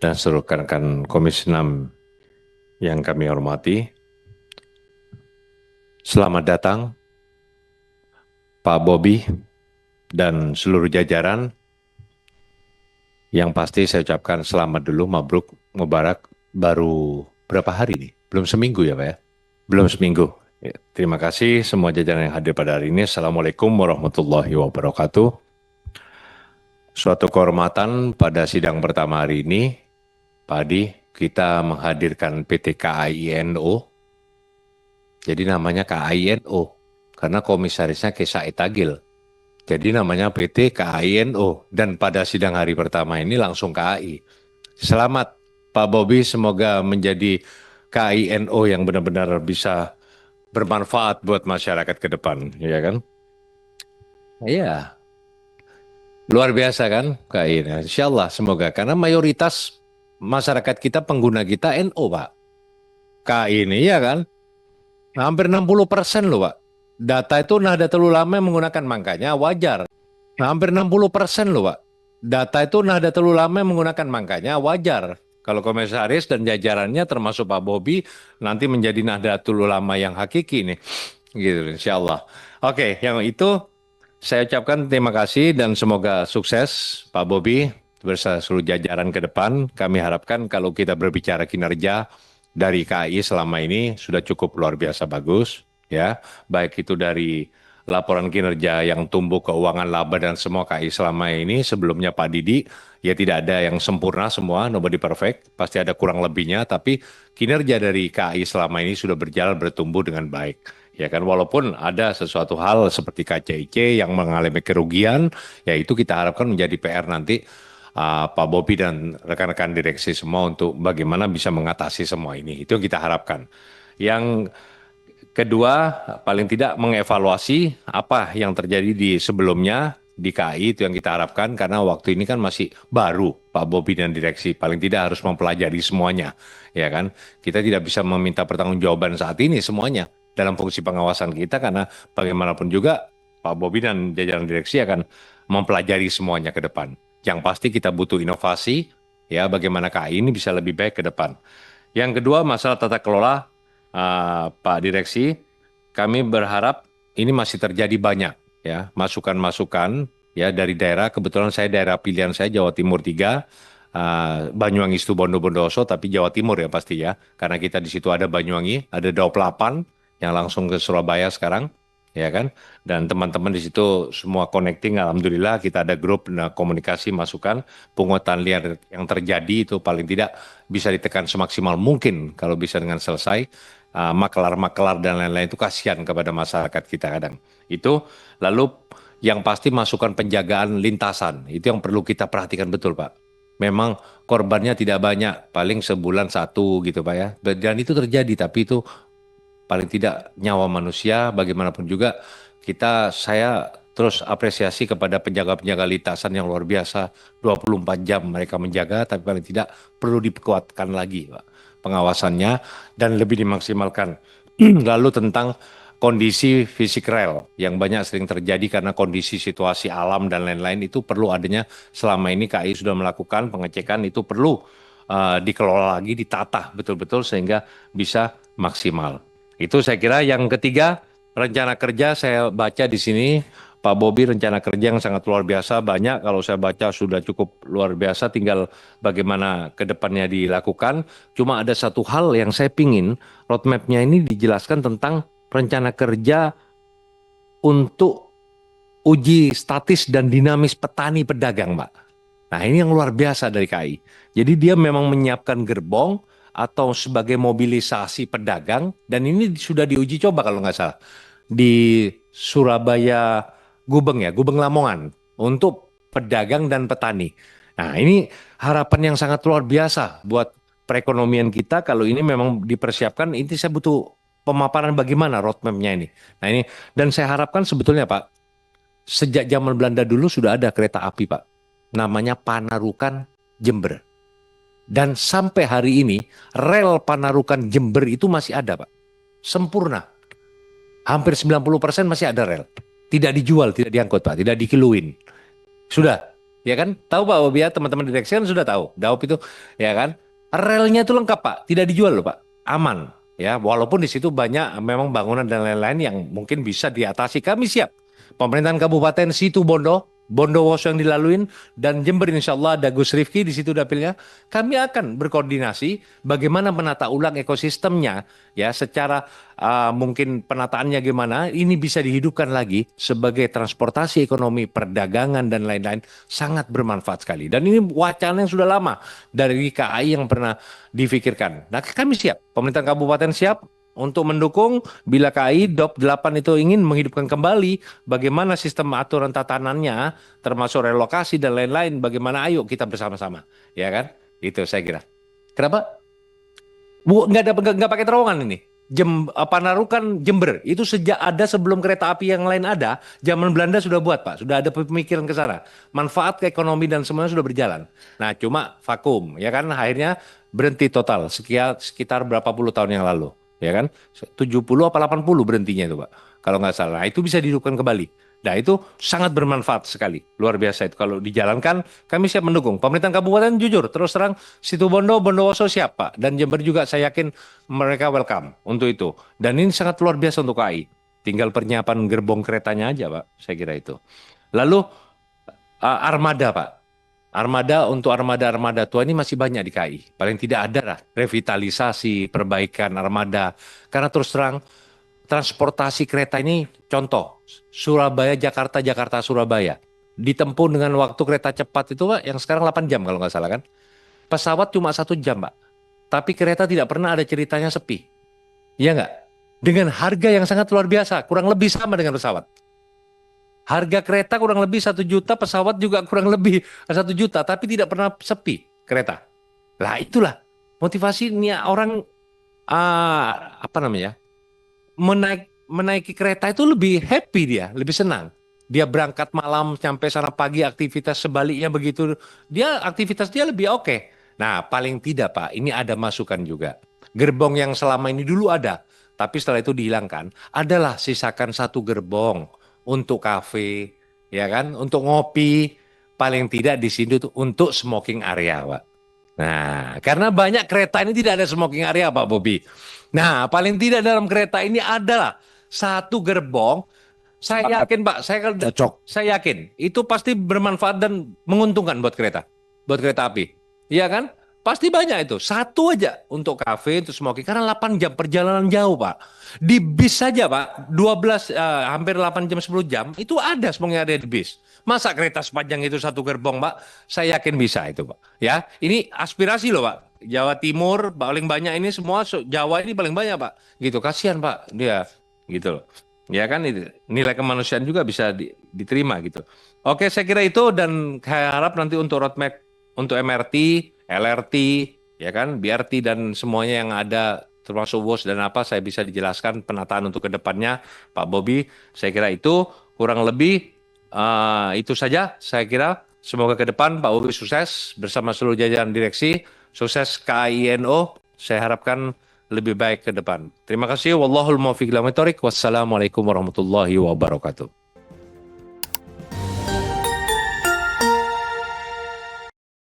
dan seluruh rekan-rekan Komisi 6 yang kami hormati. Selamat datang Pak Bobi dan seluruh jajaran. Yang pasti saya ucapkan selamat dulu, mabruk, mubarak. Baru berapa hari nih? Belum seminggu ya Pak ya? Belum seminggu. Ya, terima kasih semua jajaran yang hadir pada hari ini. Assalamualaikum warahmatullahi wabarakatuh. Suatu kehormatan pada sidang pertama hari ini, Pak Adi, kita menghadirkan PT KAI-NO. Jadi namanya KAI-NO, karena komisarisnya Said Agil. Jadi namanya PT KAI-NO. Dan pada sidang hari pertama ini langsung KAI. Selamat Pak Bobi, semoga menjadi KAI-NO yang benar-benar bisa bermanfaat buat masyarakat ke depan, ya kan? Iya, luar biasa kan KAI. Nah, insya Allah semoga, karena mayoritas masyarakat kita, pengguna kita NO Pak. KAI ini ya kan, hampir 60% loh Pak. Data itu Nahdlatul Ulama menggunakan, makanya wajar. Hampir 60% loh Pak. Data itu Nahdlatul Ulama menggunakan, makanya wajar. Kalau komisaris dan jajarannya termasuk Pak Bobi nanti menjadi Nahdlatul Ulama yang hakiki nih. Gitu insya Allah. Oke, yang itu saya ucapkan terima kasih dan semoga sukses Pak Bobi bersama seluruh jajaran ke depan. Kami harapkan kalau kita berbicara kinerja dari KAI selama ini sudah cukup luar biasa bagus, ya. Baik itu dari laporan kinerja yang tumbuh keuangan laba dan semua KAI selama ini. Sebelumnya Pak Didi, ya tidak ada yang sempurna semua, nobody perfect, pasti ada kurang lebihnya, tapi kinerja dari KAI selama ini sudah berjalan bertumbuh dengan baik. Ya kan, walaupun ada sesuatu hal seperti KCIC yang mengalami kerugian, ya itu kita harapkan menjadi PR nanti Pak Bobi dan rekan-rekan direksi semua untuk bagaimana bisa mengatasi semua ini. Itu yang kita harapkan. Yang kedua, paling tidak mengevaluasi apa yang terjadi di sebelumnya di KAI, itu yang kita harapkan, karena waktu ini kan masih baru Pak Bobi dan direksi, paling tidak harus mempelajari semuanya, ya kan? Kita tidak bisa meminta pertanggungjawaban saat ini semuanya dalam fungsi pengawasan kita, karena bagaimanapun juga Pak Bobi dan jajaran direksi akan mempelajari semuanya ke depan. Yang pasti kita butuh inovasi, ya bagaimana KAI ini bisa lebih baik ke depan. Yang kedua, masalah tata kelola. Pak Direksi, kami berharap ini masih terjadi banyak ya masukan-masukan ya dari daerah. Kebetulan saya daerah pilihan saya Jawa Timur 3, Banyuwangi, Situbondo, Bondowoso, tapi Jawa Timur ya pasti ya, karena kita di situ ada Banyuwangi, ada 28 yang langsung ke Surabaya sekarang, ya kan? Dan teman-teman di situ semua connecting, alhamdulillah kita ada grup komunikasi masukan. Pungutan liar yang terjadi itu paling tidak bisa ditekan semaksimal mungkin kalau bisa dengan selesai. Makelar-makelar dan lain-lain itu kasihan kepada masyarakat kita kadang. Itu lalu yang pasti masukan penjagaan lintasan, itu yang perlu kita perhatikan betul Pak. Memang korbannya tidak banyak, paling sebulan satu gitu Pak ya. Dan itu terjadi, tapi itu paling tidak nyawa manusia. Bagaimanapun juga saya terus apresiasi kepada penjaga-penjaga lintasan yang luar biasa. 24 jam mereka menjaga, tapi paling tidak perlu diperkuatkan lagi Pak pengawasannya dan lebih dimaksimalkan. Lalu tentang kondisi fisik rel yang banyak sering terjadi karena kondisi situasi alam dan lain-lain, itu perlu adanya, selama ini KAI sudah melakukan pengecekan, itu perlu dikelola lagi, ditata betul-betul sehingga bisa maksimal. Itu saya kira. Yang ketiga, rencana kerja saya baca di sini Pak Bobi, rencana kerja yang sangat luar biasa, banyak kalau saya baca sudah cukup luar biasa, tinggal bagaimana ke depannya dilakukan. Cuma ada satu hal yang saya pingin roadmap-nya ini dijelaskan tentang rencana kerja untuk uji statis dan dinamis petani pedagang, Pak. Nah ini yang luar biasa dari KAI. Jadi dia memang menyiapkan gerbong atau sebagai mobilisasi pedagang, dan ini sudah diuji coba kalau nggak salah di Surabaya, Gubeng ya, Gubeng Lamongan, untuk pedagang dan petani. Nah ini harapan yang sangat luar biasa buat perekonomian kita. Kalau ini memang dipersiapkan, ini saya butuh pemaparan bagaimana roadmap-nya ini. Nah ini, dan saya harapkan sebetulnya Pak, sejak zaman Belanda dulu sudah ada kereta api Pak, namanya Panarukan Jember. Dan sampai hari ini rel Panarukan Jember itu masih ada Pak, sempurna. Hampir 90% masih ada rel. Tidak dijual, tidak diangkut Pak, tidak dikiluin. Sudah. Ya kan? Tahu Pak Bobi ya, teman-teman direksi kan sudah tahu. Daop itu, ya kan? Relnya itu lengkap Pak, tidak dijual loh Pak, aman. Ya, walaupun di situ banyak memang bangunan dan lain-lain yang mungkin bisa diatasi. Kami siap. Pemerintahan Kabupaten Situ Bondo, Bondowoso yang dilaluin, dan Jember insya Allah ada Gus Rifki di situ dapilnya. Kami akan berkoordinasi bagaimana menata ulang ekosistemnya, ya secara mungkin penataannya gimana, ini bisa dihidupkan lagi sebagai transportasi ekonomi, perdagangan dan lain-lain, sangat bermanfaat sekali. Dan ini wacana yang sudah lama dari KAI yang pernah difikirkan. Nah, kami siap, pemerintah kabupaten siap untuk mendukung bila KAI DOP 8 itu ingin menghidupkan kembali bagaimana sistem aturan tatanannya, termasuk relokasi dan lain-lain, bagaimana ayo kita bersama-sama, ya kan? Itu saya kira. Kenapa? Bu, nggak pakai terowongan ini. Panarukan Jember itu sejak ada sebelum kereta api yang lain ada, zaman Belanda sudah buat Pak, sudah ada pemikiran ke sana. Manfaat ke ekonomi dan semuanya sudah berjalan. Nah, cuma vakum, ya kan? Akhirnya berhenti total sekitar berapa puluh tahun yang lalu, ya kan? 70 apa 80 berhentinya itu Pak. Kalau nggak salah. Nah, itu bisa dihidupkan kembali. Nah, itu sangat bermanfaat sekali. Luar biasa itu. Kalau dijalankan, kami siap mendukung. Pemerintahan kabupaten jujur, terus terang, Situbondo, Bondowoso siap, Pak. Dan Jember juga saya yakin mereka welcome untuk itu. Dan ini sangat luar biasa untuk KAI. Tinggal penyiapan gerbong keretanya aja, Pak. Saya kira itu. Lalu, armada, Pak. Armada tua ini masih banyak di KAI. Paling tidak ada lah revitalisasi, perbaikan armada. Karena terus terang, transportasi kereta ini contoh Surabaya Jakarta Jakarta Surabaya ditempuh dengan waktu kereta cepat itu Pak yang sekarang 8 jam kalau nggak salah kan, pesawat cuma 1 jam Pak, tapi kereta tidak pernah ada ceritanya sepi, ya nggak, dengan harga yang sangat luar biasa, kurang lebih sama dengan pesawat. Harga kereta kurang lebih 1 juta, pesawat juga kurang lebih 1 juta, tapi tidak pernah sepi kereta. Lah itulah motivasinya orang, apa namanya, menaiki kereta itu lebih happy, dia lebih senang. Dia berangkat malam sampai sana pagi, aktivitas sebaliknya begitu. Dia aktivitas dia lebih oke. Nah, paling tidak Pak, ini ada masukan juga. Gerbong yang selama ini dulu ada, tapi setelah itu dihilangkan, adalah sisakan satu gerbong untuk kafe, ya kan, untuk ngopi, paling tidak di sini tuh untuk smoking area, Pak. Nah, karena banyak kereta ini tidak ada smoking area, Pak Bobi. Nah, paling tidak dalam kereta ini adalah satu gerbong. Saya yakin, Pak, Cocok. saya yakin itu pasti bermanfaat dan menguntungkan buat kereta api. Iya kan? Pasti banyak itu. Satu aja untuk kafe, untuk smoking. Karena 8 jam perjalanan jauh, Pak. Di bis saja, Pak, 12, hampir 8 jam, 10 jam, itu ada smoking area di bis. Masa kereta sepanjang itu satu gerbong, Pak? Saya yakin bisa itu, Pak. Ya, ini aspirasi loh, Pak. Jawa Timur paling banyak ini semua, Jawa ini paling banyak, Pak. Gitu, kasihan, Pak. Dia, gitu loh. Ya kan, itu nilai kemanusiaan juga bisa diterima gitu. Oke, saya kira itu, dan saya harap nanti untuk roadmap untuk MRT, LRT, ya kan, BRT dan semuanya yang ada termasuk WOS dan apa, saya bisa dijelaskan penataan untuk kedepannya, Pak Bobi. Saya kira itu kurang lebih itu saja. Saya kira semoga ke depan Pak Bobi sukses bersama seluruh jajaran direksi, sukses KAINO. Saya harapkan lebih baik ke depan. Terima kasih. Wallahul muwaffiq ila aqwamit thoriq. Wassalamualaikum warahmatullahi wabarakatuh.